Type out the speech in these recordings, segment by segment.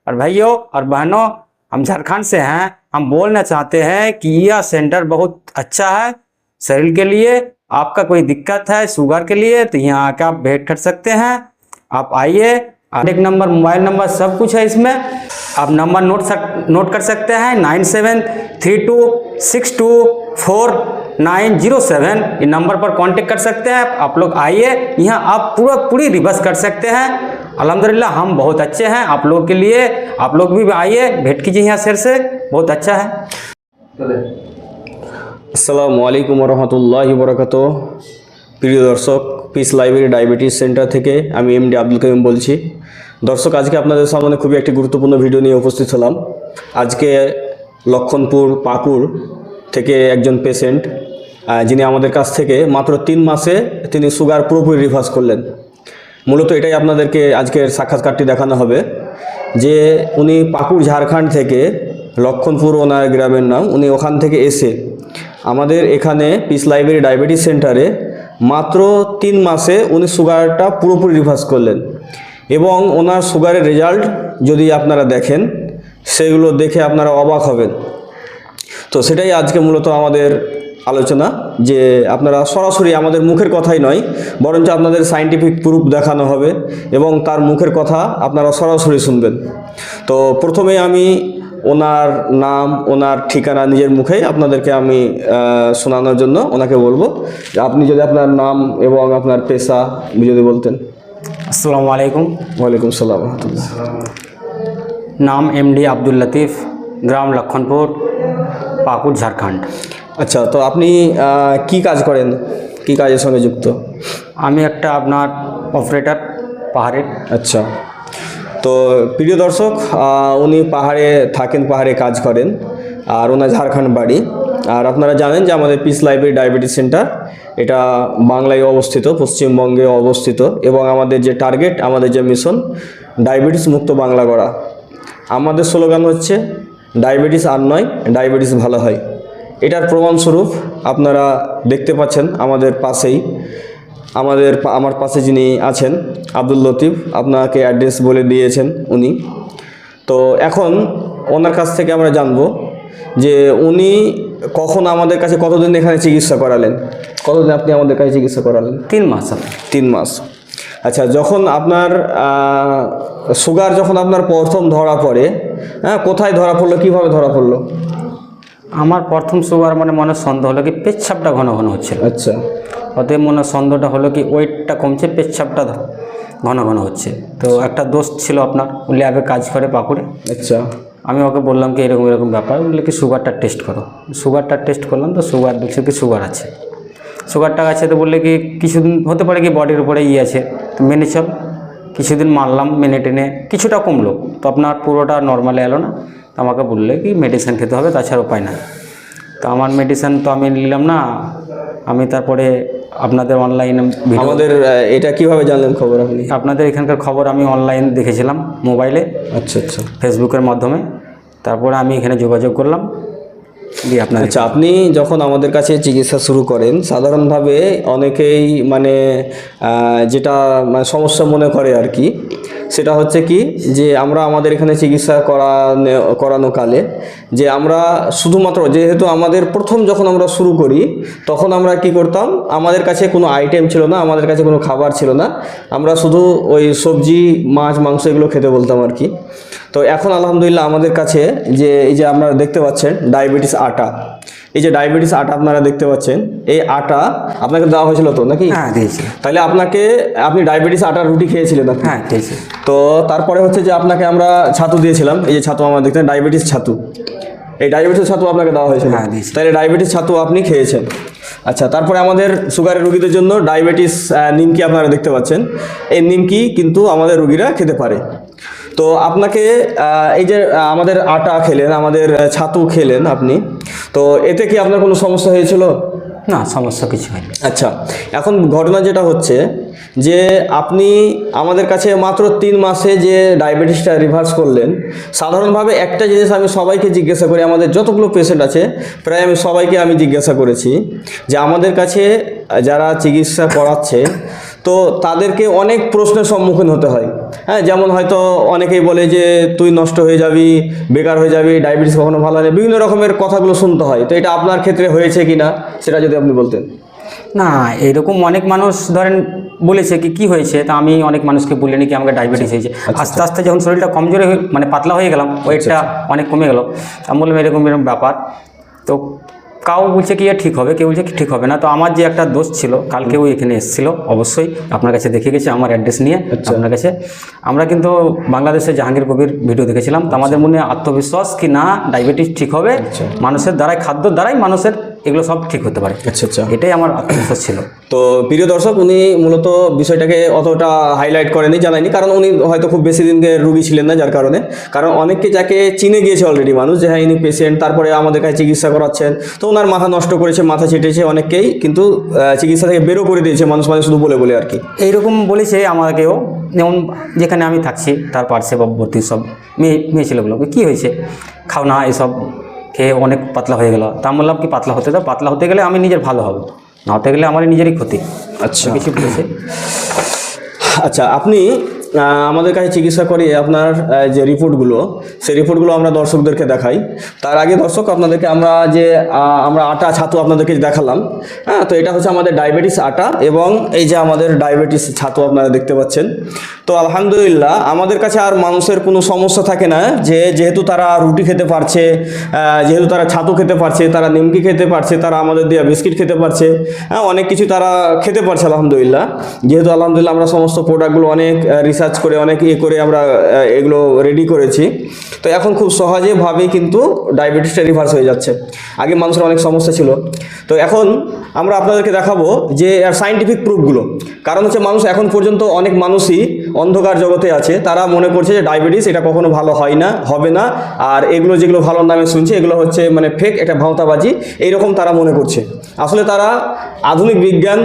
और भाइयों और बहनों, हम झारखंड से हैं। हम बोलना चाहते हैं कि यह सेंटर बहुत अच्छा है शरीर के लिए। आपका कोई दिक्कत है शुगर के लिए तो यहाँ आकर आप भेंट कर सकते हैं। आप आइए, कॉन्टेक्ट नंबर, मोबाइल नंबर सब कुछ है इसमें। आप नंबर नोट कर सकते हैं 9732624907। ये नंबर पर कांटेक्ट कर सकते हैं। आप लोग आइए, यहाँ आप पूरी रिवर्स कर सकते हैं। अल्हम्दुलिल्लाह हम बहुत अच्छे हैं आप लोगों के लिए। आप लोग भी आइए, भेंट कीजिए यहाँ शेर से, बहुत अच्छा है। আসসালামু আলাইকুম রহমতুল্লাহি বরকাতুহ। প্রিয় দর্শক, পিস লাইব্রেরি ডায়াবেটিস সেন্টার থেকে আমি এমডি আব্দুল কাইম বলছি। দর্শক, আজকে আপনাদের সামনে খুবই একটি গুরুত্বপূর্ণ ভিডিও নিয়ে উপস্থিত হলাম। আজকে লক্ষণপুর পাকুড় থেকে একজন পেশেন্ট, যিনি আমাদের কাছ থেকে মাত্র 3 মাসে তিনি সুগার পুরোপুরি রিভার্স করলেন। মূলত এটাই আপনাদেরকে আজকের সাক্ষাৎকারটি দেখানো হবে যে উনি পাকুড় ঝাড়খণ্ড থেকে, লক্ষণপুর ওনার গ্রামের নাম, উনি ওখান থেকে এসে আমাদের এখানে পিস লাইব্রেরি ডায়াবেটিস সেন্টারে মাত্র 3 মাসে উনি সুগারটা পুরোপুরি রিভার্স করলেন। এবং ওনার সুগারের রেজাল্ট যদি আপনারা দেখেন, সেগুলো দেখে আপনারা অবাক হবেন। তো সেটাই আজকে মূলত আমাদের আলোচনা, যে আপনারা সরাসরি আমাদের মুখের কথাই নয়, বরঞ্চ আপনাদের সায়েন্টিফিক প্রুফ দেখানো হবে এবং তার মুখের কথা আপনারা সরাসরি শুনবেন। তো প্রথমে আমি ওনার নাম, ওনার ঠিকানা নিজের মুখেই আপনাদেরকে আমি শোনানোর জন্য ওনাকে বলবো। আপনি যদি আপনার নাম এবং আপনার পেশা যদি বলতেন। अस्सलामु अलैकुम। ওয়ালাইকুম সালাম রহমতুল্লাহ। नाम एमडी अब्दुल लतीफ़, ग्राम लखनपुर, पाकुड़, झारखंड। আচ্ছা, তো আপনি কি কাজ করেন, কি কাজের সঙ্গে যুক্ত? আমি একটা আপনার অপারেটর পাহাড়ের। আচ্ছা, তো প্রিয় দর্শক, উনি পাহাড়ে থাকেন, পাহাড়ে কাজ করেন, আর ওনার ঝাড়খণ্ড বাড়ি। আর আপনারা জানেন যে আমাদের পিস লাইব্রেরি ডায়াবেটিস সেন্টার এটা বাংলায় অবস্থিত, পশ্চিমবঙ্গে অবস্থিত, এবং আমাদের যে টার্গেট, আমাদের যে মিশন, ডায়াবেটিস মুক্ত বাংলা গড়া। আমাদের স্লোগান হচ্ছে ডায়াবেটিস আর নয়, ডায়াবেটিস ভালো হয়। এটার প্রমাণস্বরূপ আপনারা দেখতে পাচ্ছেন আমাদের পাশেই, আমার পাশে যিনি আছেন আব্দুল লতিফ, আপনাকে অ্যাড্রেস বলে দিয়েছেন উনি। তো এখন ওনার কাছ থেকে আমরা জানবো যে উনি কখন আমাদের কাছে, কতদিন এখানে চিকিৎসা করালেন, কতদিন আপনি আমাদের কাছে চিকিৎসা করালেন? 3 মাস। 3 মাস। আচ্ছা, যখন আপনার সুগার যখন আপনার প্রথম ধরা পড়ে, হ্যাঁ, কোথায় ধরা পড়লো, কীভাবে ধরা পড়লো? আমার প্রথম সুগার মনে সন্দেহ হলো কি পেচ্ছাপটা ঘন ঘন হচ্ছিল। আচ্ছা, ওতে সন্দেহটা হলো কি ওয়েটটা কমছে, পেচ্ছাপটা ঘন ঘন হচ্ছে। তো একটা দোস্ত ছিল আপনার, ও ল্যাবে কাজ করে পাকুড়ে। আচ্ছা, আমি ওকে বললাম কি এরকম এরকম ব্যাপার, বললে কি সুগারটা টেস্ট করো। সুগারটা টেস্ট করলাম, তো সুগার দেখছি কি সুগার আছে। সুগারটা আছে তো বললে কি কিছুদিন হতে পারে কি বডির উপরে আছে, তো মেনে চল। কিছুদিন মারলাম, মেনে টেনে কিছুটা কমলো, তো আপনার পুরোটা নর্মালে এলো না। তো আমাকে বললে কি মেডিসিন খেতে হবে, তাছাড়া উপায় নাই। তো আমার মেডিসিন তো আমি নিলাম না। আমি তারপরে আপনাদের অনলাইনে আমাদের এটা কিভাবে জানলেন খবর আপনি? আপনাদের এখানকার খবর আমি অনলাইন দেখেছিলাম মোবাইলে। আচ্ছা আচ্ছা, ফেসবুকের মাধ্যমে। তারপরে আমি এখানে যোগাযোগ করলাম দিয়ে আপনার। আচ্ছা, আপনি যখন আমাদের কাছে চিকিৎসা শুরু করেন, সাধারণভাবে অনেকেই যেটা সমস্যা মনে করে আর কি, সেটা হচ্ছে কি যে আমরা আমাদের এখানে চিকিৎসা করানোকালে যে আমরা শুধুমাত্র, যেহেতু আমাদের প্রথম যখন আমরা শুরু করি তখন আমরা কি করতাম, আমাদের কাছে কোনো আইটেম ছিল না, আমাদের কাছে কোনো খাবার ছিল না, আমরা শুধু ওই সবজি, মাছ, মাংস এগুলো খেতে বলতাম আর কি। তো এখন আলহামদুলিল্লাহ আমাদের কাছে যে এই যে আপনারা দেখতে পাচ্ছেন ডায়াবেটিস আটা, এই যে ডায়াবেটিস আটা আপনারা দেখতে পাচ্ছেন, এই আটা আপনাকে দেওয়া হয়েছিল তো নাকি? হ্যাঁ, দিয়েছি। তাহলে আপনি ডায়াবেটিস আটার রুটি খেয়েছিলেন? হ্যাঁ, দিয়েছি। তো তারপরে হচ্ছে যে আপনাকে আমরা ছাতু দিয়েছিলাম, এই যে ছাতু আমরা দেখতেন, ডায়াবেটিস ছাতু, এই ডায়াবেটিস ছাতু আপনাকে দেওয়া হয়েছিল। হ্যাঁ, দিয়েছি। তাহলে ডায়াবেটিস ছাতু আপনি খেয়েছেন। আচ্ছা, তারপরে আমাদের সুগারের রুগীদের জন্য ডায়াবেটিস নিমকি আপনারা দেখতে পাচ্ছেন, এই নিমকি কিন্তু আমাদের রুগীরা খেতে পারে। তো আপনাকে এই যে আমাদের আটা খেলেন, আমাদের ছাতু খেলেন আপনি, তো এতে কি আপনার কোনো সমস্যা হয়েছিল? না, সমস্যা কিছু হয়নি। আচ্ছা, এখন ঘটনা যেটা হচ্ছে যে আপনি আমাদের কাছে মাত্র 3 মাসে যে ডায়াবেটিসটা রিভার্স করলেন, সাধারণভাবে একটা জিনিস আমি সবাইকে জিজ্ঞাসা করি, আমাদের যতগুলো পেশেন্ট আছে প্রায় আমি সবাইকে জিজ্ঞাসা করেছি যে আমাদের কাছে যারা চিকিৎসা করাচ্ছে তো তাদেরকে অনেক প্রশ্নের সম্মুখীন হতে হয়। হ্যাঁ, যেমন হয়তো অনেকেই বলে যে তুই নষ্ট হয়ে যাবি, বেকার হয়ে যাবি, ডায়াবেটিস কখনো ভালো হয় না, বিভিন্ন রকমের কথাগুলো শুনতে হয়। তো এটা আপনার ক্ষেত্রে হয়েছে কি না সেটা যদি আপনি বলতেন। না, এরকম অনেক মানুষ ধরেন বলেছে কি হয়েছে, তা আমি অনেক মানুষকে বলিনি কি আমাকে ডায়াবেটিস হয়েছে। আস্তে আস্তে যখন শরীরটা কমজোরি হয়ে মানে পাতলা হয়ে গেলাম, ওয়েটটা অনেক কমে গেল, আমি বললাম এরকম ব্যাপার। তো কাউ বলছে কি ঠিক হবে, কেউ বলছে কি ঠিক হবে না। তো আমার যে একটা দোষ ছিল, কালকেও এখানে এসেছিলো, অবশ্যই আপনার কাছে দেখে গেছে আমার অ্যাড্রেস নিয়ে আপনার কাছে। আমরা কিন্তু বাংলাদেশের জাহাঙ্গীর কবির ভিডিও দেখেছিলাম। তো আমাদের মনে আত্মবিশ্বাস কি না ডায়াবেটিস ঠিক হবে, মানুষের দ্বারাই, খাদ্যর দ্বারাই মানুষের এগুলো সব ঠিক হতে পারে। আচ্ছা, এটাই আমার আত্মবিশ্বাস ছিল। তো প্রিয় দর্শক, উনি মূলত বিষয়টাকে অতটা হাইলাইট করেনি, জানায়নি, কারণ উনি হয়তো খুব বেশি দিনকে রুগী ছিলেন না, যার কারণে। কারণ অনেককে যাকে চিনে গিয়েছে অলরেডি মানুষ যে হ্যাঁ ইনি পেশেন্ট, তারপরে আমাদের কাছে চিকিৎসা করাচ্ছেন, তো ওনার মাথা নষ্ট করেছে, মাথা ছেটেছে অনেককেই, কিন্তু চিকিৎসা থেকে বেরো করে দিয়েছে মানুষ, মানে শুধু বলে বলে আর কি। এইরকম বলেছে আমাকেও, যেমন যেখানে আমি থাকছি তার পার্শ্ববর্তী সব মেয়ে ছেলেগুলো, কী হয়েছে, খাও না, এসব খেয়ে অনেক পাতলা হয়ে গেল। তা আমি বললাম কি পাতলা হতে দাও, পাতলা হতে গেলে আমি নিজের ভালো হবো, না হতে গেলে আমার নিজেরই ক্ষতি। আচ্ছা, কিছু বলেছে। আচ্ছা, আপনি আমাদের কাছে চিকিৎসা করিয়ে আপনার যে রিপোর্টগুলো, সেই রিপোর্টগুলো আমরা দর্শকদেরকে দেখাই। তার আগে দর্শক আপনাদেরকে আমরা আটা ছাতু আপনাদেরকে দেখালাম। হ্যাঁ, তো এটা হচ্ছে আমাদের ডায়াবেটিস আটা, এবং এই যে আমাদের ডায়াবেটিস ছাতু আপনারা দেখতে পাচ্ছেন। তো আলহামদুলিল্লাহ আমাদের কাছে আর মানুষের কোনো সমস্যা থাকে না, যেহেতু তারা রুটি খেতে পারছে, যেহেতু তারা ছাতু খেতে পারছে, তারা নিমকি খেতে পারছে, তারা আমাদের দেওয়া বিস্কিট খেতে পারছে, হ্যাঁ অনেক কিছু তারা খেতে পারছে আলহামদুলিল্লাহ। যেহেতু আলহামদুলিল্লাহ আমরা সমস্ত প্রোডাক্টগুলো অনেক রিসার্চ করে, অনেক করে আমরা এগুলো রেডি করেছি, তো এখন খুব সহজেভাবেই কিন্তু ডায়াবেটিসটা রিভার্স হয়ে যাচ্ছে। আগে মানুষের অনেক সমস্যা ছিল, তো এখন আমরা আপনাদেরকে দেখাবো যে এর সায়েন্টিফিক প্রুফগুলো। কারণ হচ্ছে মানুষ এখন পর্যন্ত অনেক মানুষই অন্ধকার জগতে আছে, তারা মনে করছে যে ডায়াবেটিস এটা কখনো ভালো হয় না, হবে না, আর এগুলো যেগুলো ভালো নামে শুনছে এগুলো হচ্ছে মানে ফেক, এটা ভাওতাবাজি, এইরকম তারা মনে করছে। আসলে তারা আধুনিক বিজ্ঞান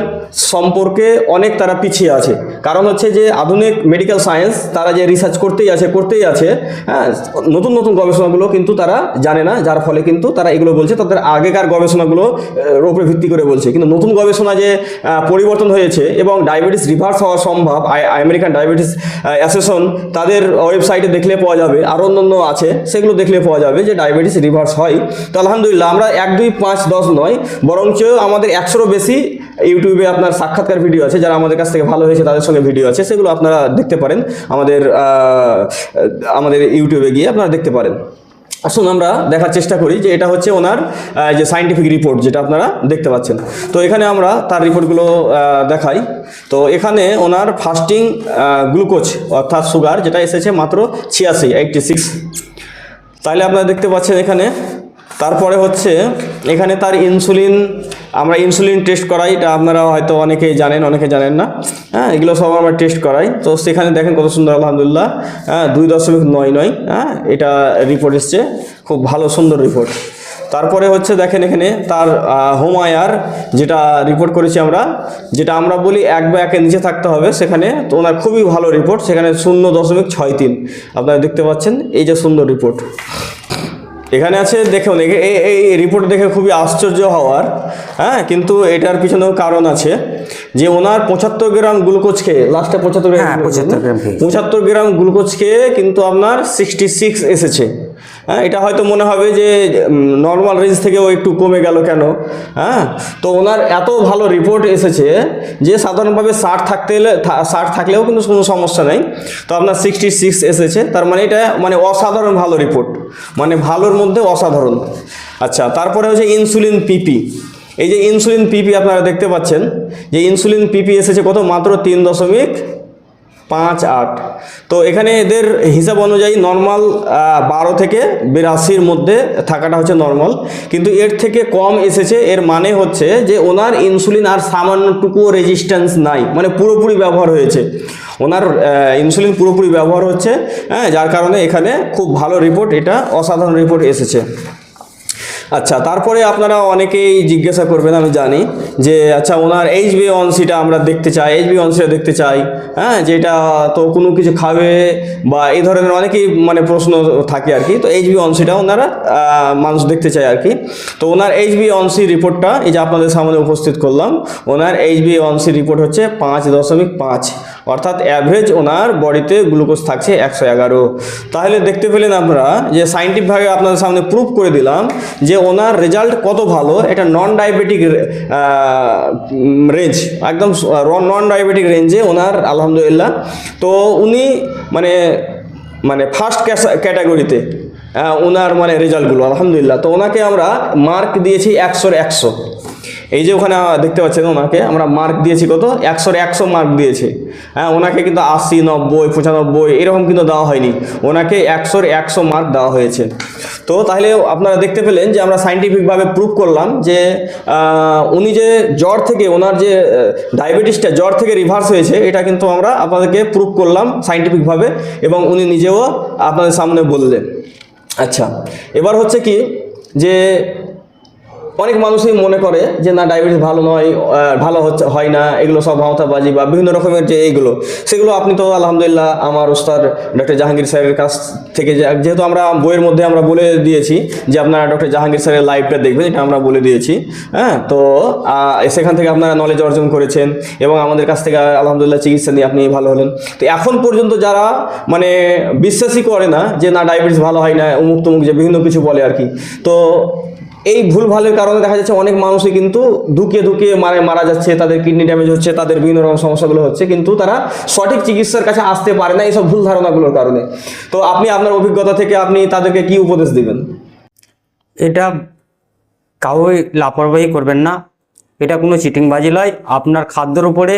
সম্পর্কে অনেক তারা পিছিয়ে আছে। কারণ হচ্ছে যে আধুনিক মেডিকেল সায়েন্স তারা যে রিসার্চ করতেই আছে, হ্যাঁ নতুন নতুন গবেষণাগুলো কিন্তু তারা জানে না, যার ফলে কিন্তু তারা এগুলো বলছে, তাদের আগেকার গবেষণাগুলো উপরে ভিত্তি করে বলছে। কিন্তু নতুন গবেষণা যে পরিবর্তন হয়েছে এবং ডায়াবেটিস রিভার্স হওয়া সম্ভব, আমেরিকান ডায়াবেটিস অ্যাসোসিয়েশন তাদের ওয়েবসাইটে দেখলে পাওয়া যাবে, আর অন্যান্য আছে সেগুলো দেখলে পাওয়া যাবে যে ডায়াবেটিস রিভার্স হয়। তো আলহামদুলিল্লাহ আমরা 1, 2, 5, 10 নয়, বরঞ্চ আমাদের 100-এরও বেশি ইউটিউবে আপনার সাক্ষাৎকার ভিডিও আছে, যারা আমাদের কাছ থেকে ভালো হয়েছে তাদের সঙ্গে ভিডিও আছে, সেগুলো আপনারা দেখতে পারেন আমাদের ইউটিউবে গিয়ে আপনারা দেখতে পারেন। আসুন আমরা দেখার চেষ্টা করি যে এটা হচ্ছে ওনার যে সায়েন্টিফিক রিপোর্ট যেটা আপনারা দেখতে পাচ্ছেন। তো এখানে আমরা তার রিপোর্টগুলো দেখাই। তো এখানে ওনার ফাস্টিং গ্লুকোজ অর্থাৎ সুগার যেটা এসেছে মাত্র 86। তাহলে আপনারা দেখতে পাচ্ছেন এখানে। তারপরে হচ্ছে এখানে তার ইনসুলিন, আমরা ইনসুলিন টেস্ট করাই, এটা আপনারা হয়তো অনেকেই জানেন, অনেকে জানেন না। হ্যাঁ, এগুলো সব আমরা টেস্ট করাই। তো সেখানে দেখেন কত সুন্দর আলহামদুলিল্লাহ, 2.99, হ্যাঁ এটা রিপোর্ট এসছে, খুব ভালো সুন্দর রিপোর্ট। তারপরে হচ্ছে দেখেন এখানে তার হোম আয়ার যেটা রিপোর্ট করেছি আমরা, যেটা আমরা বলি 1 বা 1-এর নিচে থাকতে হবে, সেখানে তো ওনার খুবই ভালো রিপোর্ট, সেখানে 0.63 আপনারা দেখতে পাচ্ছেন। এই যে সুন্দর রিপোর্ট এখানে আছে, দেখুন এই রিপোর্ট দেখে খুবই আশ্চর্য হওয়ার, হ্যাঁ কিন্তু এটার পিছনেও কারণ আছে যে ওনার 75 গ্রাম গ্লুকোজ খেয়ে, লাস্টে 75 গ্রাম গ্লুকোজ খেয়ে কিন্তু আপনার 66 এসেছে। হ্যাঁ, এটা হয়তো মনে হবে যে নর্মাল রেঞ্জ থেকেও একটু কমে গেল কেন। হ্যাঁ, তো ওনার এত ভালো রিপোর্ট এসেছে যে সাধারণভাবে 60 থাকলেও কিন্তু কোনো সমস্যা নেই। তো আপনার 66 এসেছে, তার মানে এটা মানে অসাধারণ ভালো রিপোর্ট, মানে ভালোর মধ্যে অসাধারণ। আচ্ছা, তারপরে হচ্ছে ইনসুলিন পিপি। এই যে ইনসুলিন পিপি আপনারা দেখতে পাচ্ছেন যে ইনসুলিন পিপি এসেছে কত, মাত্র 3.58। তো এখানে এদের হিসাব অনুযায়ী নর্মাল 12 থেকে 82-র মধ্যে থাকাটা হচ্ছে নর্মাল, কিন্তু এর থেকে কম এসেছে। এর মানে হচ্ছে যে ওনার ইনসুলিন আর সামান্যটুকুও রেজিস্ট্যান্স নাই, মানে পুরোপুরি ব্যবহার হয়েছে, ওনার ইনসুলিন পুরোপুরি ব্যবহার হচ্ছে। হ্যাঁ, যার কারণে এখানে খুব ভালো রিপোর্ট, এটা অসাধারণ রিপোর্ট এসেছে। আচ্ছা, তারপরে আপনারা অনেকেই জিজ্ঞাসা করবেন, আমি জানি, যে আচ্ছা ওনার HbA1cটা আমরা দেখতে চাই, HbA1cটা দেখতে চাই, হ্যাঁ, যেটা তো কোনো কিছু খাবে বা এই ধরনের অনেকেই মানে প্রশ্ন থাকে আর কি। তো HbA1cটা ওনারা মানুষ দেখতে চায় আর কি। তো ওনার HbA1c রিপোর্টটা এই যে আপনাদের সামনে উপস্থিত করলাম। ওনার HbA1c রিপোর্ট হচ্ছে 5.5, অর্থাৎ অ্যাভারেজ ওনার বডিতে গ্লুকোজ থাকছে 111। তাহলে দেখতে পেলেন আমরা যে সাইন্টিফিকভাবে আপনাদের সামনে প্রুফ করে দিলাম যে ওনার রেজাল্ট কত ভালো। এটা নন ডায়াবেটিক রেঞ্জ, একদম নন ডায়াবেটিক রেঞ্জে ওনার আলহামদুলিল্লাহ। তো উনি মানে ফার্স্ট ক্যাটাগরিতে ওনার মানে রেজাল্টগুলো আলহামদুলিল্লাহ। তো ওনাকে আমরা মার্ক দিয়েছি 100-100। এই যে ওখানে দেখতে পাচ্ছেন ওনাকে আমরা মার্ক দিয়েছি কত, 100-100 মার্ক দিয়েছি। হ্যাঁ, ওনাকে কিন্তু 80, 90, 95 এরকম কিন্তু দেওয়া হয়নি, ওনাকে 100-100 মার্ক দেওয়া হয়েছে। তো তাহলে আপনারা দেখতে পেলেন যে আমরা সাইন্টিফিকভাবে প্রুভ করলাম যে উনি যে জ্বর থেকে, ওনার যে ডায়াবেটিসটা জ্বর থেকে রিভার্স হয়েছে, এটা কিন্তু আমরা আপনাদেরকে প্রুভ করলাম সাইন্টিফিকভাবে, এবং উনি নিজেও আপনাদের সামনে বললেন। আচ্ছা, এবার হচ্ছে কি যে অনেক মানুষই মনে করে যে না ডায়াবেটিস ভালো নয়, ভালো হয় না, এগুলো সব ভাওতাবাজি বা বিভিন্ন রকমের যে এইগুলো, সেগুলো আপনি তো আলহামদুলিল্লাহ আমার ওস্তাদ ডক্টর জাহাঙ্গীর স্যারের কাছ থেকে, যেহেতু আমরা বইয়ের মধ্যে আমরা বলে দিয়েছি যে আপনারা ডক্টর জাহাঙ্গীর স্যারের লাইভটা দেখবেন, এটা আমরা বলে দিয়েছি। হ্যাঁ, তো সেখান থেকে আপনারা নলেজ অর্জন করেছেন এবং আমাদের কাছ থেকে আলহামদুলিল্লাহ চিকিৎসা নিয়ে আপনি ভালো হলেন। তো এখন পর্যন্ত যারা মানে বিশ্বাসই করে না যে না ডায়াবেটিস ভালো হয় না, অমুক তমুক যে বিভিন্ন কিছু বলে আর কি, তো এই ভুলভালের কারণে দেখা যাচ্ছে অনেক মানুষই কিন্তু ধুকিয়ে মারা যাচ্ছে, তাদের কিডনি ড্যামেজ হচ্ছে, তাদের বিভিন্ন রকম সমস্যাগুলো হচ্ছে, কিন্তু তারা সঠিক চিকিৎসার কাছে আসতে পারে না এইসব ভুল ধারণাগুলোর কারণে। তো আপনি আপনার অভিজ্ঞতা থেকে আপনি তাদেরকে কি উপদেশ দিবেন? এটা কাউই লাপরবাহি করবেন না, এটা কোনো চিটিংবাজি নয়। আপনার খাদ্যের উপরে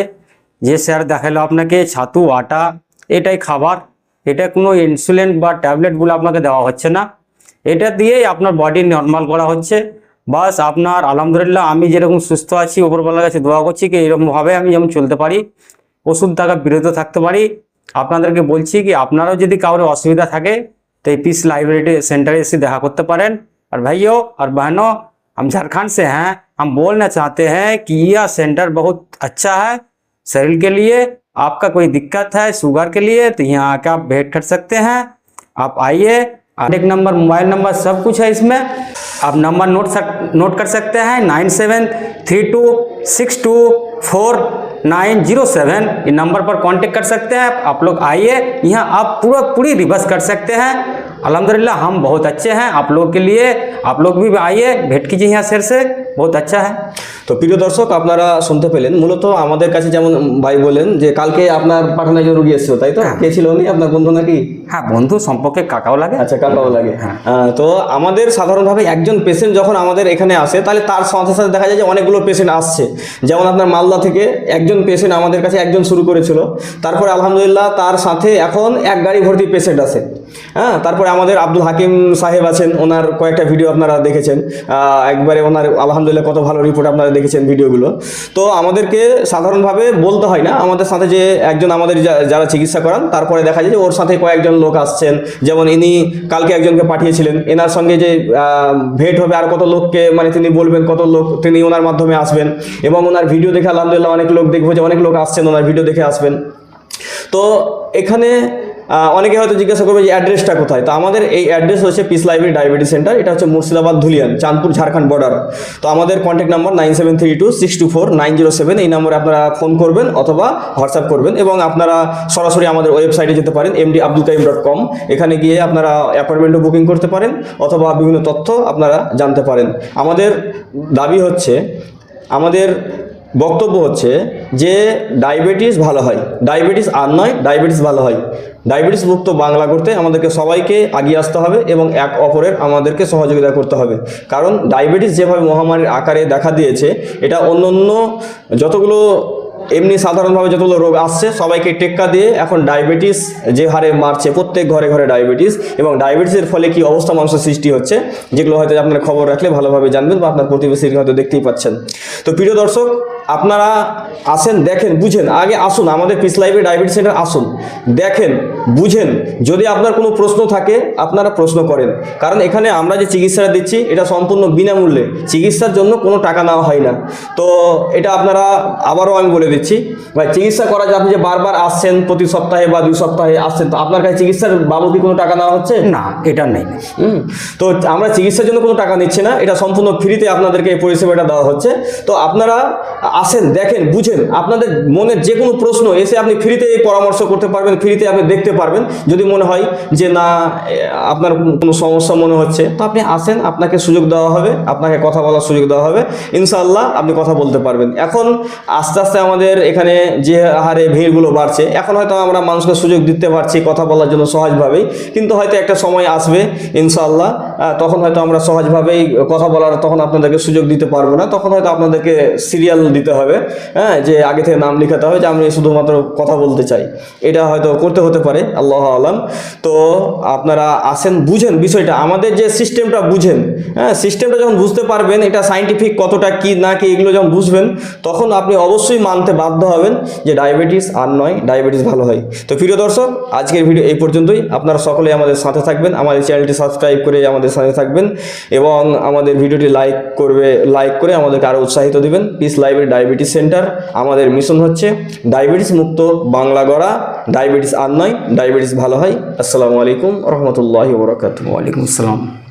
যে স্যার দেখালো আপনাকে ছাতু, আটা, এটাই খাবার, এটা কোনো ইনসুলিন বা ট্যাবলেটগুলো আপনাকে দেওয়া হচ্ছে না, এটা দিয়েই আপনার বডি নর্মাল করা হচ্ছে। বাস আপনার আলহামদুলিল্লাহ আমি যেরকম সুস্থ আছি, উপরওয়ালার কাছে দোয়া করছি কি এরকমভাবে আমি যেমন চলতে পারি, ওষুধ থাকা বিরত থাকতে পারি। আপনাদেরকে বলছি কি আপনারাও যদি কারোর অসুবিধা থাকে तो पीस लाइब्रेरी सेंटर से देखा करते पारें। और भाइयों और बहनों, हम झारखंड से हैं, हम बोलना चाहते हैं कि यह सेंटर बहुत अच्छा है शरीर के लिए। आपका कोई दिक्कत है शुगर के लिए तो यहाँ आकर आप भेंट कर सकते हैं। आप आइए, कॉन्टेक्ट नंबर, मोबाइल नंबर सब कुछ है इसमें। आप नंबर नोट कर सकते हैं 9732624907। ये नंबर पर कांटेक्ट कर सकते हैं। आप लोग आइए, यहाँ आप पूरी रिवर्स कर सकते हैं। अल्हम्दुलिल्लाह हम बहुत अच्छे हैं आप लोग के लिए। आप लोग भी आइए, भेंट कीजिए यहाँ शेर से, बहुत अच्छा है। তো প্রিয় দর্শক, আপনারা শুনতে পেলেন, মূলত আমাদের কাছে যেমন ভাই বলেন যে কালকে আপনার পাঠানো একজন রোগী এসেছিল, তাই তো? কে ছিল উনি? আপনার বন্ধু নাকি? হ্যাঁ, বন্ধু সম্পর্কে কাকাও লাগে। আচ্ছা, কাকাও লাগে। তো আমাদের সাধারণভাবে একজন পেশেন্ট যখন আমাদের এখানে আসে, তাহলে তার সাথে সাথে দেখা যায় যে অনেকগুলো পেশেন্ট আসছে। যেমন আপনার মালদা থেকে একজন পেশেন্ট আমাদের কাছে একজন শুরু করেছিল, তারপরে আলহামদুলিল্লাহ তার সাথে এখন এক গাড়ি ভর্তি পেশেন্ট আছে। হ্যাঁ, তারপরে আমাদের আব্দুল হাকিম সাহেব আছেন, ওনার কয়েকটা ভিডিও আপনারা দেখেছেন, একবারে ওনার আলহামদুলিল্লাহ কত ভালো রিপোর্ট আপনারা দেখেছেন ভিডিওগুলো। তো আমাদেরকে সাধারণভাবে বলতে হয় না, আমাদের সাথে যে একজন আমাদের যারা চিকিৎসা করান, তারপরে দেখা যায় যে ওর সাথে কয়েকজন লোক আসছেন। যেমন ইনি কালকে একজনকে পাঠিয়েছিলেন, এনার সঙ্গে যে ভেট হবে আর কত লোককে, মানে তিনি বলবেন কত লোক, তিনি ওনার মাধ্যমে আসবেন এবং ওনার ভিডিও দেখে আলহামদুলিল্লাহ অনেক লোক দেখবো যে অনেক লোক আসছেন, ওনার ভিডিও দেখে আসবেন। তো এখানে অনেকে হয়তো জিজ্ঞাসা করবে যে অ্যাড্রেসটা কোথায়। তো আমাদের এই অ্যাড্রেস হচ্ছে পিস লাইব্রেরি ডায়াবেটিস সেন্টার, এটা হচ্ছে মুর্শিদাবাদ ধুলিয়ান, চাঁদপুর ঝাড়খণ্ড বর্ডার। তো আমাদের কন্ট্যাক্ট নাম্বার 9732624907, এই নম্বরে আপনারা ফোন করবেন অথবা হোয়াটসঅ্যাপ করবেন, এবং আপনারা সরাসরি আমাদের ওয়েবসাইটে যেতে পারেন mdabdulkaim.com। এখানে গিয়ে আপনারা অ্যাপয়েন্টমেন্টও বুকিং করতে পারেন অথবা বিভিন্ন তথ্য আপনারা জানতে পারেন। আমাদের দাবি হচ্ছে, আমাদের বক্তব্য হচ্ছে যে ডায়াবেটিস ভালো হয়, ডায়াবেটিস আর নয়, ডায়াবেটিস ভালো হয়। ডায়াবেটিস মুক্ত বাংলা করতে আমাদেরকে সবাইকে এগিয়ে আসতে হবে এবং এক অপরের আমাদেরকে সহযোগিতা করতে হবে। কারণ ডায়াবেটিস যেভাবে মহামারীর আকারে দেখা দিয়েছে, এটা অন্য যতগুলো এমনি সাধারণভাবে যতগুলো রোগ আসছে সবাইকে টেক্কা দিয়ে এখন ডায়াবেটিস যে হারে মারছে, প্রত্যেক ঘরে ঘরে ডায়াবেটিস, এবং ডায়াবেটিসের ফলে কি অবস্থা মানুষের সৃষ্টি হচ্ছে, যেগুলো হয়তো আপনারা খবর রাখলে ভালোভাবে জানবেন বা আপনার প্রতিবেশীর হয়তো দেখতেই পাচ্ছেন। তো প্রিয় দর্শক, আপনারা আসেন, দেখেন, বুঝেন। আগে আসুন আমাদের পিস লাইফে ডায়াবেটিস সেন্টার আসুন, দেখেন, বুঝেন। যদি আপনার কোনো প্রশ্ন থাকে আপনারা প্রশ্ন করেন, কারণ এখানে আমরা যে চিকিৎসাটা দিচ্ছি এটা সম্পূর্ণ বিনামূল্যে, চিকিৎসার জন্য কোনো টাকা নেওয়া হয় না। তো এটা আপনারা, আবারও আমি বলে দিচ্ছি ভাই, চিকিৎসা করা যায়। আপনি যে বারবার আসছেন, প্রতি সপ্তাহে বা 2 সপ্তাহে আসছেন, তো আপনার কাছে চিকিৎসার বাবদ কি কোনো টাকা নেওয়া হচ্ছে? না, এটা নেই। তো আমরা চিকিৎসার জন্য কোনো টাকা নিচ্ছি না, এটা সম্পূর্ণ ফ্রিতে আপনাদেরকে এই পরিষেবাটা দেওয়া হচ্ছে। তো আপনারা আসেন, দেখেন, বুঝেন। আপনাদের মনের যে কোনো প্রশ্ন এসে আপনি ফ্রিতে পরামর্শ করতে পারবেন, ফ্রিতে আপনি দেখতে পারবেন। যদি মনে হয় যে না আপনার কোনো সমস্যা মনে হচ্ছে, তো আপনি আসেন, আপনাকে সুযোগ দেওয়া হবে, আপনাকে কথা বলার সুযোগ দেওয়া হবে। ইনশাআল্লাহ আপনি কথা বলতে পারবেন। এখন আস্তে আস্তে আমাদের এখানে যে হারে ভিড়গুলো বাড়ছে, এখন হয়তো আমরা মানুষকে সুযোগ দিতে পারছি কথা বলার জন্য সহজভাবেই, কিন্তু হয়তো একটা সময় আসবে ইনশাআল্লাহ, তখন হয়তো আমরা সহজভাবেই কথা বলার, তখন আপনাদেরকে সুযোগ দিতে পারবো না। তখন হয়তো আপনাদেরকে সিরিয়াল দিতে হবে, হ্যাঁ, যে আগে থেকে নাম লিখাতে হবে যে আমি শুধুমাত্র কথা বলতে চাই। এটা হয়তো করতে হতে পারে, আল্লাহ আলাম। তো আপনারা আসেন, বুঝেন বিষয়টা, আমাদের যে সিস্টেমটা বুঝেন। হ্যাঁ, সিস্টেমটা যখন বুঝতে পারবেন, এটা সাইন্টিফিক কতটা কি না কি এগুলো যখন বুঝবেন, তখন আপনি অবশ্যই মানতে বাধ্য হবেন যে ডায়াবেটিস আর নয়, ডায়াবেটিস ভালো হয়। তো প্রিয় দর্শক, আজকের ভিডিও এই পর্যন্তই। আপনারা সকলেই আমাদের সাথে থাকবেন, আমাদের চ্যানেলটি সাবস্ক্রাইব করে আমাদের সাথে থাকবেন এবং আমাদের ভিডিওটি লাইক করে আমাদেরকে আরও উৎসাহিত দিবেন। পিস লাইফের ডায়াবেটিস সেন্টার, আমাদের মিশন হচ্ছে ডায়াবেটিস মুক্ত বাংলা গড়া, ডায়াবেটিস আর নয়, ডায়াবেটিস ভালো হয়। আসসালামু আলাইকুম রহমতুল্লাহি ওয়া বারাকাতুহু। ওয়ালাইকুম আসসালাম।